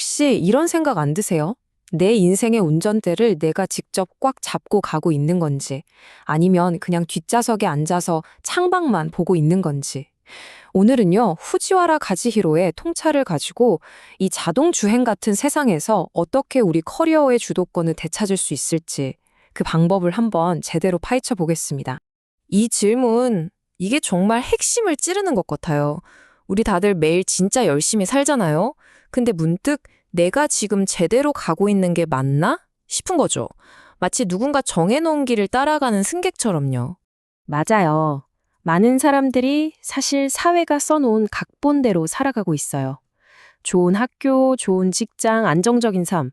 혹시 이런 생각 안 드세요? 내 인생의 운전대를 내가 직접 꽉 잡고 가고 있는 건지, 아니면 그냥 뒷좌석에 앉아서 창밖만 보고 있는 건지. 오늘은요, 후지와라 가즈히로의 통찰을 가지고 이 자동 주행 같은 세상에서 어떻게 우리 커리어의 주도권을 되찾을 수 있을지 그 방법을 한번 제대로 파헤쳐 보겠습니다. 이 질문, 이게 정말 핵심을 찌르는 것 같아요. 우리 다들 매일 진짜 열심히 살잖아요. 근데 문득 내가 지금 제대로 가고 있는 게 맞나? 싶은 거죠. 마치 누군가 정해놓은 길을 따라가는 승객처럼요. 맞아요. 많은 사람들이 사실 사회가 써놓은 각본대로 살아가고 있어요. 좋은 학교, 좋은 직장, 안정적인 삶.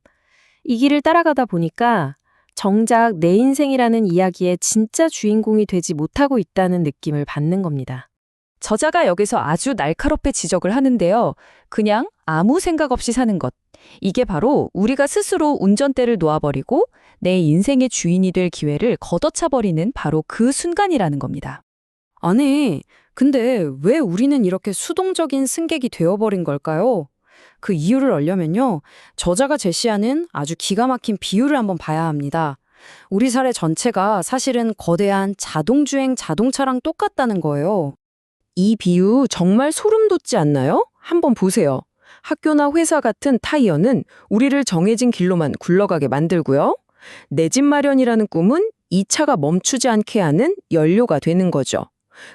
이 길을 따라가다 보니까 정작 내 인생이라는 이야기의 진짜 주인공이 되지 못하고 있다는 느낌을 받는 겁니다. 저자가 여기서 아주 날카롭게 지적을 하는데요. 그냥 아무 생각 없이 사는 것. 이게 바로 우리가 스스로 운전대를 놓아버리고 내 인생의 주인이 될 기회를 걷어차버리는 바로 그 순간이라는 겁니다. 아니, 근데 왜 우리는 이렇게 수동적인 승객이 되어버린 걸까요? 그 이유를 알려면요, 저자가 제시하는 아주 기가 막힌 비유를 한번 봐야 합니다. 우리 사회 전체가 사실은 거대한 자동주행 자동차랑 똑같다는 거예요. 이 비유 정말 소름 돋지 않나요? 한번 보세요. 학교나 회사 같은 타이어는 우리를 정해진 길로만 굴러가게 만들고요. 내 집 마련이라는 꿈은 이 차가 멈추지 않게 하는 연료가 되는 거죠.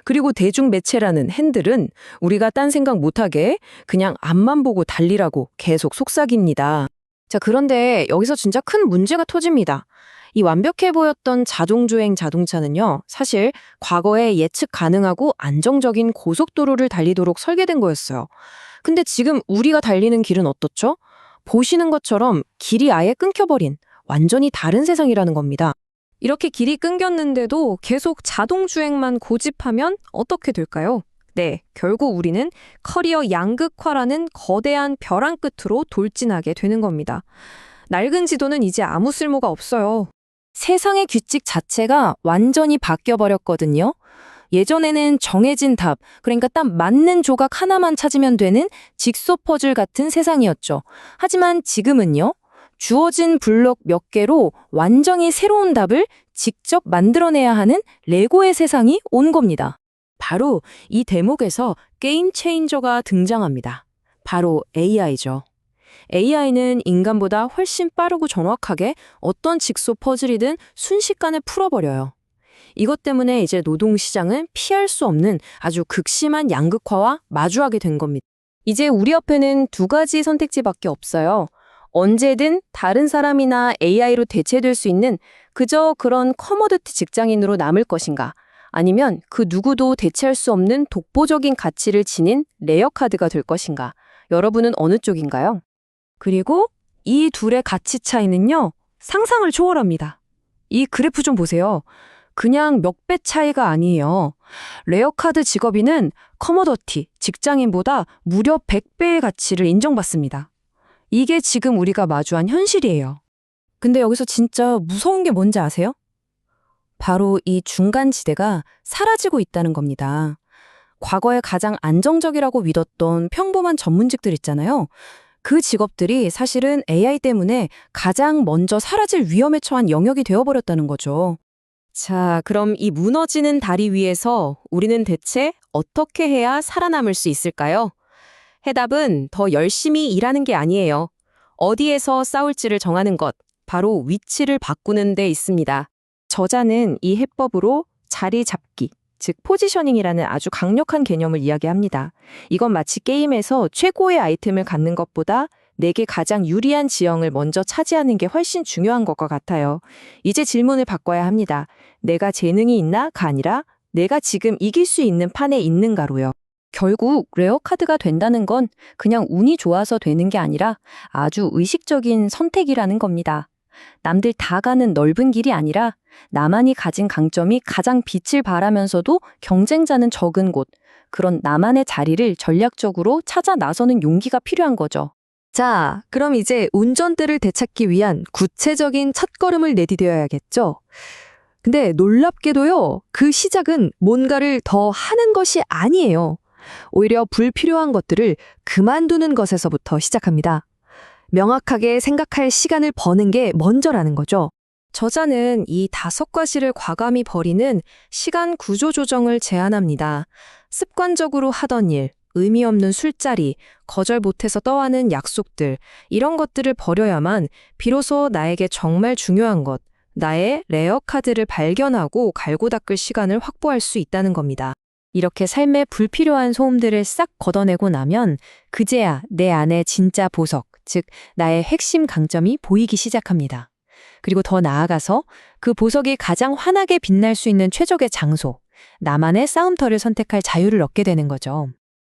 그리고 대중매체라는 핸들은 우리가 딴 생각 못하게 그냥 앞만 보고 달리라고 계속 속삭입니다. 자, 그런데 여기서 진짜 큰 문제가 터집니다. 이 완벽해 보였던 자동주행 자동차는요, 사실 과거에 예측 가능하고 안정적인 고속도로를 달리도록 설계된 거였어요. 근데 지금 우리가 달리는 길은 어떻죠? 보시는 것처럼 길이 아예 끊겨버린 완전히 다른 세상이라는 겁니다. 이렇게 길이 끊겼는데도 계속 자동주행만 고집하면 어떻게 될까요? 네, 결국 우리는 커리어 양극화라는 거대한 벼랑 끝으로 돌진하게 되는 겁니다. 낡은 지도는 이제 아무 쓸모가 없어요. 세상의 규칙 자체가 완전히 바뀌어버렸거든요. 예전에는 정해진 답, 그러니까 딱 맞는 조각 하나만 찾으면 되는 직소 퍼즐 같은 세상이었죠. 하지만 지금은요, 주어진 블록 몇 개로 완전히 새로운 답을 직접 만들어내야 하는 레고의 세상이 온 겁니다. 바로 이 대목에서 게임 체인저가 등장합니다. 바로 AI죠. AI는 인간보다 훨씬 빠르고 정확하게 어떤 직소 퍼즐이든 순식간에 풀어버려요. 이것 때문에 이제 노동시장은 피할 수 없는 아주 극심한 양극화와 마주하게 된 겁니다. 이제 우리 앞에는 두 가지 선택지밖에 없어요. 언제든 다른 사람이나 AI로 대체될 수 있는 그저 그런 커머디티 직장인으로 남을 것인가, 아니면 그 누구도 대체할 수 없는 독보적인 가치를 지닌 레어 카드가 될 것인가. 여러분은 어느 쪽인가요? 그리고 이 둘의 가치 차이는요, 상상을 초월합니다. 이 그래프 좀 보세요. 그냥 몇 배 차이가 아니에요. 레어카드 직업인은 커머더티, 직장인보다 무려 100배의 가치를 인정받습니다. 이게 지금 우리가 마주한 현실이에요. 근데 여기서 진짜 무서운 게 뭔지 아세요? 바로 이 중간지대가 사라지고 있다는 겁니다. 과거에 가장 안정적이라고 믿었던 평범한 전문직들 있잖아요. 그 직업들이 사실은 AI 때문에 가장 먼저 사라질 위험에 처한 영역이 되어버렸다는 거죠. 자, 그럼 이 무너지는 다리 위에서 우리는 대체 어떻게 해야 살아남을 수 있을까요? 해답은 더 열심히 일하는 게 아니에요. 어디에서 싸울지를 정하는 것, 바로 위치를 바꾸는 데 있습니다. 저자는 이 해법으로 자리 잡기, 즉 포지셔닝이라는 아주 강력한 개념을 이야기합니다. 이건 마치 게임에서 최고의 아이템을 갖는 것보다 내게 가장 유리한 지형을 먼저 차지하는 게 훨씬 중요한 것과 같아요. 이제 질문을 바꿔야 합니다. 내가 재능이 있나가 아니라 내가 지금 이길 수 있는 판에 있는가로요. 결국 레어카드가 된다는 건 그냥 운이 좋아서 되는 게 아니라 아주 의식적인 선택이라는 겁니다. 남들 다 가는 넓은 길이 아니라 나만이 가진 강점이 가장 빛을 발하면서도 경쟁자는 적은 곳, 그런 나만의 자리를 전략적으로 찾아 나서는 용기가 필요한 거죠. 자, 그럼 이제 운전대를 되찾기 위한 구체적인 첫걸음을 내디뎌야겠죠? 근데 놀랍게도요, 그 시작은 뭔가를 더 하는 것이 아니에요. 오히려 불필요한 것들을 그만두는 것에서부터 시작합니다. 명확하게 생각할 시간을 버는 게 먼저라는 거죠. 저자는 이 5가지를 과감히 버리는 시간 구조 조정을 제안합니다. 습관적으로 하던 일, 의미 없는 술자리, 거절 못해서 떠하는 약속들, 이런 것들을 버려야만 비로소 나에게 정말 중요한 것, 나의 레어 카드를 발견하고 갈고 닦을 시간을 확보할 수 있다는 겁니다. 이렇게 삶의 불필요한 소음들을 싹 걷어내고 나면 그제야 내 안에 진짜 보석, 즉 나의 핵심 강점이 보이기 시작합니다. 그리고 더 나아가서 그 보석이 가장 환하게 빛날 수 있는 최적의 장소, 나만의 싸움터를 선택할 자유를 얻게 되는 거죠.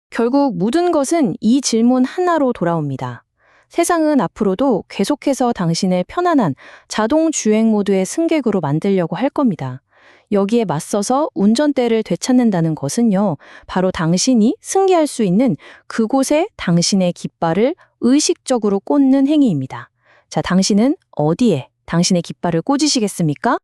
결국 모든 것은 이 질문 하나로 돌아옵니다. 세상은 앞으로도 계속해서 당신을 편안한 자동 주행 모드의 승객으로 만들려고 할 겁니다. 여기에 맞서서 운전대를 되찾는다는 것은요, 바로 당신이 승리할 수 있는 그곳에 당신의 깃발을 의식적으로 꽂는 행위입니다. 자, 당신은 어디에 당신의 깃발을 꽂으시겠습니까?